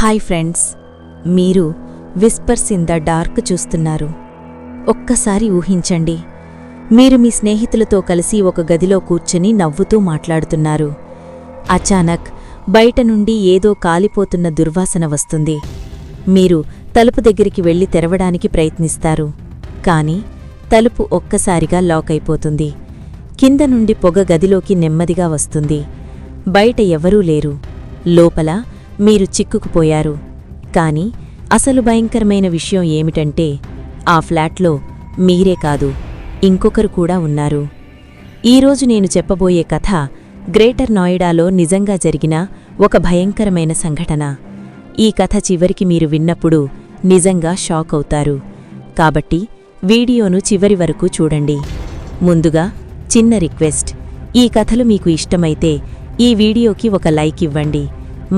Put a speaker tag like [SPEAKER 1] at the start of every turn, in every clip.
[SPEAKER 1] Hi friends, మీరు whispers in the dark చూస్తున్నారు. ఒక్కసారి ఊహించండి, మీరు మీ స్నేహితులతో కలిసి ఒక గదిలో కూర్చుని నవ్వుతూ మాట్లాడుతున్నారు. అచానక్ బయట నుండి ఏదో కాలిపోతున్న దుర్వాసన వస్తుంది. మీరు తలుపు దగ్గరికి వెళ్లి తెరవడానికి ప్రయత్నిస్తారు. కాని తలుపు ఒక్కసారిగా లాక్ అయిపోతుంది. కింద నుండి పొగ గదిలోకి నెమ్మదిగా వస్తుంది. బయట ఎవరూ లేరు. లోపల మీరు చిక్కుకుపోయారు. కాని అసలు భయంకరమైన విషయం ఏమిటంటే, ఆ ఫ్లాట్లో మీరే కాదు, ఇంకొకరు కూడా ఉన్నారు. ఈరోజు నేను చెప్పబోయే కథ గ్రేటర్ నోయిడాలో నిజంగా జరిగిన ఒక భయంకరమైన సంఘటన. ఈ కథ చివరికి మీరు విన్నప్పుడు నిజంగా షాక్ అవుతారు. కాబట్టి వీడియోను చివరి వరకు చూడండి. ముందుగా చిన్న రిక్వెస్ట్, ఈ కథలు మీకు ఇష్టమైతే ఈ వీడియోకి ఒక లైక్ ఇవ్వండి.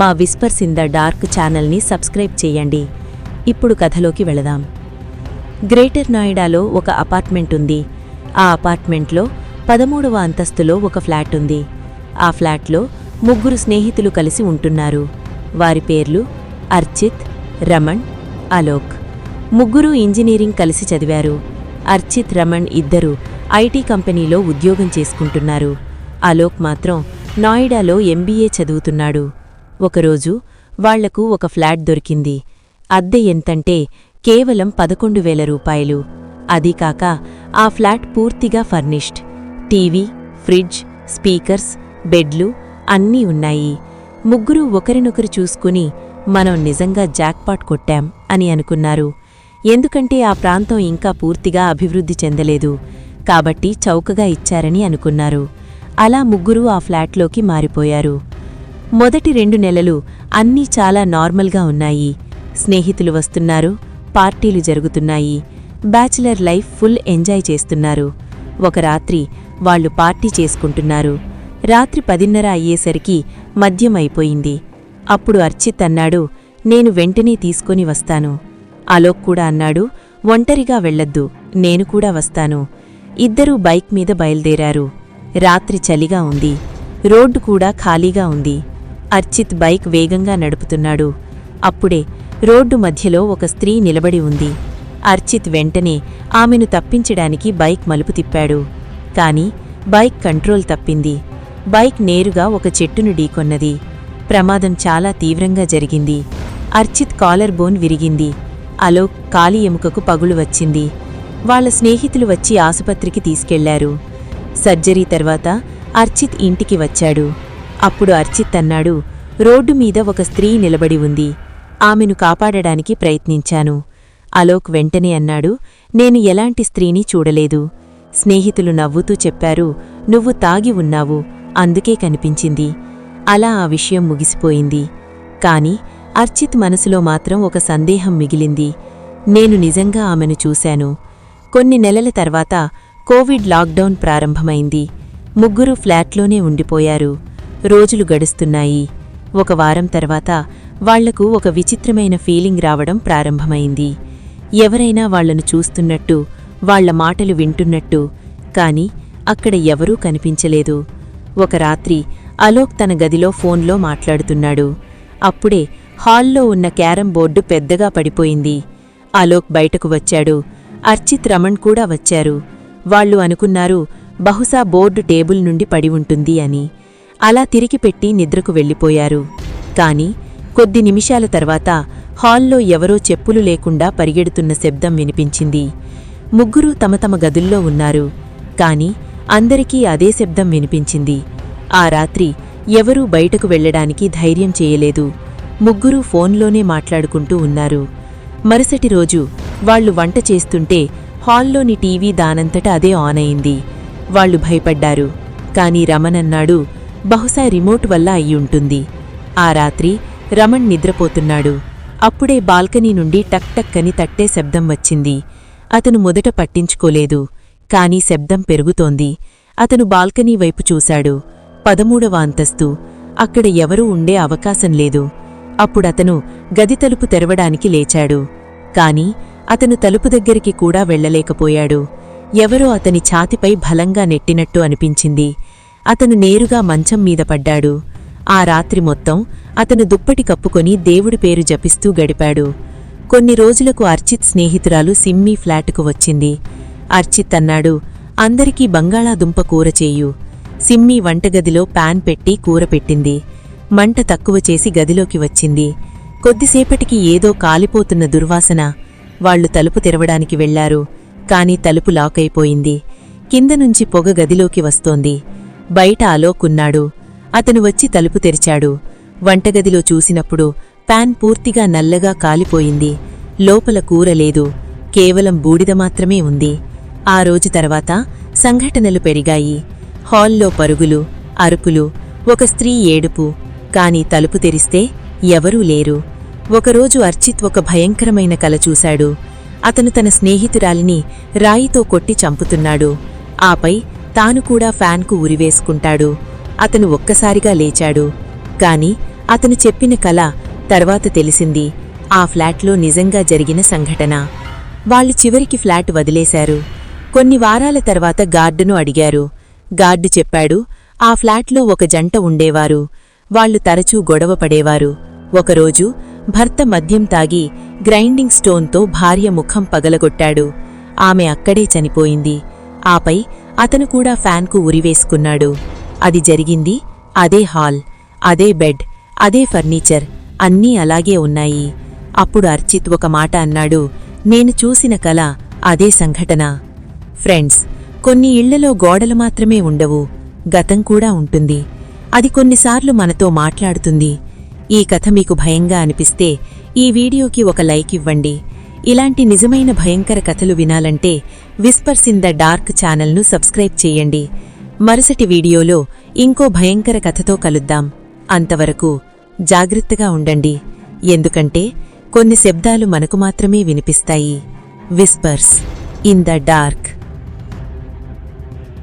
[SPEAKER 1] మా విస్పర్స్ ఇన్ ద డార్క్ ఛానల్ని సబ్స్క్రైబ్ చేయండి. ఇప్పుడు కథలోకి వెళదాం. గ్రేటర్ నోయిడాలో ఒక అపార్ట్మెంట్ ఉంది. ఆ అపార్ట్మెంట్లో 13వ అంతస్తులో ఒక ఫ్లాట్ ఉంది. ఆ ఫ్లాట్లో 3 స్నేహితులు కలిసి ఉంటున్నారు. వారి పేర్లు అర్చిత్, రమణ్, అలోక్. 3 ఇంజనీరింగ్ కలిసి చదివారు. అర్చిత్, రమణ్ ఇద్దరూ ఐటీ కంపెనీలో ఉద్యోగం చేసుకుంటున్నారు. అలోక్ మాత్రం నోయిడాలో ఎంబీఏ చదువుతున్నాడు. ఒకరోజు వాళ్లకు ఒక ఫ్లాట్ దొరికింది. అద్దె ఎంతంటే కేవలం 11,000 రూపాయలు. అదీకాక ఆ ఫ్లాట్ పూర్తిగా ఫర్నిష్డ్. టీవీ, ఫ్రిడ్జ్, స్పీకర్స్, బెడ్లు అన్నీ ఉన్నాయి. 3 ఒకరినొకరు చూసుకుని మనం నిజంగా జాక్పాట్ కొట్టాం అని అనుకున్నారు. ఎందుకంటే ఆ ప్రాంతం ఇంకా పూర్తిగా అభివృద్ధి చెందలేదు. కాబట్టి చౌకగా ఇచ్చారని అనుకున్నారు. అలా 3 ఆ ఫ్లాట్లోకి మారిపోయారు. మొదటి 2 నెలలు అన్నీ చాలా నార్మల్గా ఉన్నాయి. స్నేహితులు వస్తున్నారు, పార్టీలు జరుగుతున్నాయి. బ్యాచిలర్ లైఫ్ ఫుల్ ఎంజాయ్ చేస్తున్నారు. ఒక రాత్రి వాళ్లు పార్టీ చేసుకుంటున్నారు. రాత్రి 10:30 అయ్యేసరికి మద్యం అయిపోయింది. అప్పుడు అర్చిత్ అన్నాడు, నేను వెంటనే తీసుకొని వస్తాను. అలోక్ కూడా అన్నాడు, ఒంటరిగా వెళ్లొద్దు, నేను కూడా వస్తాను. ఇద్దరూ బైక్ మీద బయల్దేరారు. రాత్రి చలిగా ఉంది. రోడ్డు కూడా ఖాళీగా ఉంది. అర్చిత్ బైక్ వేగంగా నడుపుతున్నాడు. అప్పుడే రోడ్డు మధ్యలో ఒక స్త్రీ నిలబడి ఉంది. అర్చిత్ వెంటనే ఆమెను తప్పించడానికి బైక్ మలుపు తిప్పాడు. కాని బైక్ కంట్రోల్ తప్పింది. బైక్ నేరుగా ఒక చెట్టును ఢీకొన్నది. ప్రమాదం చాలా తీవ్రంగా జరిగింది. అర్చిత్ కాలర్ బోన్ విరిగింది. అలోక్ కాలి ఎముకకు పగులు వచ్చింది. వాళ్ల స్నేహితులు వచ్చి ఆసుపత్రికి తీసుకెళ్లారు. సర్జరీ తర్వాత అర్చిత్ ఇంటికి వచ్చాడు. అప్పుడు అర్చిత్ అన్నాడు, రోడ్డు మీద ఒక స్త్రీ నిలబడి ఉంది. ఆమెను కాపాడడానికి ప్రయత్నించాను. అలోక్ వెంటనే అన్నాడు, నేను ఎలాంటి స్త్రీని చూడలేదు. స్నేహితులు నవ్వుతూ చెప్పారు, నువ్వు తాగి ఉన్నావు, అందుకే కనిపించింది. అలా ఆ విషయం ముగిసిపోయింది. కాని అర్చిత్ మనసులో మాత్రం ఒక సందేహం మిగిలింది. నేను నిజంగా ఆమెను చూశాను. కొన్ని నెలల తర్వాత కోవిడ్ లాక్డౌన్ ప్రారంభమైంది. 3 ఫ్లాట్లోనే ఉండిపోయారు. రోజులు గడుస్తున్నాయి. ఒక వారం తర్వాత వాళ్లకు ఒక విచిత్రమైన ఫీలింగ్ రావడం ప్రారంభమైంది. ఎవరైనా వాళ్లను చూస్తున్నట్టు, వాళ్ల మాటలు వింటున్నట్టు. కాని అక్కడ ఎవరూ కనిపించలేదు. ఒక రాత్రి అలోక్ తన గదిలో ఫోన్లో మాట్లాడుతున్నాడు. అప్పుడే హాల్లో ఉన్న క్యారం బోర్డు పెద్దగా పడిపోయింది. అలోక్ బయటకు వచ్చాడు. అర్చిత్, రమణ్ కూడా వచ్చారు. వాళ్లు అనుకున్నారు, బహుశా బోర్డు టేబుల్ నుండి పడి ఉంటుంది అని. అలా తిరిగి పెట్టి నిద్రకు వెళ్ళిపోయారు. కాని కొద్ది నిమిషాల తర్వాత హాల్లో ఎవరో చెప్పులు లేకుండా పరిగెడుతున్న శబ్దం వినిపించింది. 3 తమ తమ గదుల్లో ఉన్నారు. కాని అందరికీ అదే శబ్దం వినిపించింది. ఆ రాత్రి ఎవరూ బయటకు వెళ్లడానికి ధైర్యం చేయలేదు. 3 ఫోన్లోనే మాట్లాడుకుంటూ ఉన్నారు. మరుసటి రోజు వాళ్లు వంట చేస్తుంటే హాల్లోని టీవీ దానంతట అదే ఆన్ అయింది. వాళ్లు భయపడ్డారు. కాని రమణ్ అన్నాడు, బహుశా రిమోట్ వల్ల అయ్యుంటుంది. ఆ రాత్రి రమణ్ నిద్రపోతున్నాడు. అప్పుడే బాల్కనీ నుండి టక్ టక్ అని తట్టే శబ్దం వచ్చింది. అతను మొదట పట్టించుకోలేదు. కాని శబ్దం పెరుగుతోంది. అతను బాల్కనీ వైపు చూశాడు. 13వ అంతస్తు. అక్కడ ఎవరూ ఉండే అవకాశం లేదు. అప్పుడతను గది తలుపు తెరవడానికి లేచాడు. కాని అతను తలుపు దగ్గరికి కూడా వెళ్లలేకపోయాడు. ఎవరో అతని ఛాతిపై బలంగా నెట్టినట్టు అనిపించింది. అతను నేరుగా మంచం మీద పడ్డాడు. ఆ రాత్రి మొత్తం అతను దుప్పటి కప్పుకొని దేవుడి పేరు జపిస్తూ గడిపాడు. కొన్ని రోజులకు అర్చిత్ స్నేహితురాలు సిమ్మీ ఫ్లాటుకు వచ్చింది. అర్చిత్ అన్నాడు, అందరికీ బంగాళాదుంప కూర చేయు. సిమ్మీ వంటగదిలో పాన్ పెట్టి కూర పెట్టింది. మంట తక్కువ చేసి గదిలోకి వచ్చింది. కొద్దిసేపటికి ఏదో కాలిపోతున్న దుర్వాసన. వాళ్లు తలుపు తెరవడానికి వెళ్లారు. కాని తలుపు లాకైపోయింది. కిందనుంచి పొగ గదిలోకి వస్తోంది. బయట అలోకున్నాడు. అతను వచ్చి తలుపు తెరిచాడు. వంటగదిలో చూసినప్పుడు పాన్ పూర్తిగా నల్లగా కాలిపోయింది. లోపల కూర లేదు, కేవలం బూడిద మాత్రమే ఉంది. ఆ రోజు తర్వాత సంఘటనలు పెరిగాయి. హాల్లో పరుగులు, అరుపులు, ఒక స్త్రీ ఏడుపు. కాని తలుపు తెరిస్తే ఎవరూ లేరు. ఒకరోజు అర్చిత్ ఒక భయంకరమైన కల చూశాడు. అతను తన స్నేహితురాలిని రాయితో కొట్టి చంపుతున్నాడు. ఆపై తాను కూడా ఫ్యాన్కు ఉరివేసుకుంటాడు. అతను ఒక్కసారిగా లేచాడు. కాని అతను చెప్పిన కల తర్వాత తెలిసింది ఆ ఫ్లాట్లో నిజంగా జరిగిన సంఘటన. వాళ్ళు చివరికి ఫ్లాట్ వదిలేశారు. కొన్ని వారాల తర్వాత గార్డును అడిగారు. గార్డు చెప్పాడు, ఆ ఫ్లాట్లో ఒక జంట ఉండేవారు. వాళ్లు తరచూ గొడవ పడేవారు. ఒకరోజు భర్త మద్యం తాగి గ్రైండింగ్ స్టోన్తో భార్య ముఖం పగలగొట్టాడు. ఆమె అక్కడే చనిపోయింది. ఆపై అతను కూడా ఫ్యాన్కు ఉరివేసుకున్నాడు. అది జరిగింది అదే హాల్, అదే బెడ్, అదే ఫర్నిచర్, అన్నీ అలాగే ఉన్నాయి. అప్పుడు అర్చిత్ ఒక మాట అన్నాడు, నేను చూసిన కల అదే సంఘటన. ఫ్రెండ్స్, కొన్ని ఇళ్లలో గోడలు మాత్రమే ఉండవు, గతం కూడా ఉంటుంది. అది కొన్నిసార్లు మనతో మాట్లాడుతుంది. ఈ కథ మీకు భయంగా అనిపిస్తే ఈ వీడియోకి ఒక లైక్ ఇవ్వండి. ఇలాంటి నిజమైన భయంకర కథలు వినాలంటే విస్పర్స్ ఇన్ ద డార్క్ ఛానల్ను సబ్స్క్రైబ్ చేయండి. మరుసటి వీడియోలో ఇంకో భయంకర కథతో కలుద్దాం. అంతవరకు జాగ్రత్తగా ఉండండి, ఎందుకంటే కొన్ని శబ్దాలు మనకు మాత్రమే వినిపిస్తాయి. Whispers in the dark.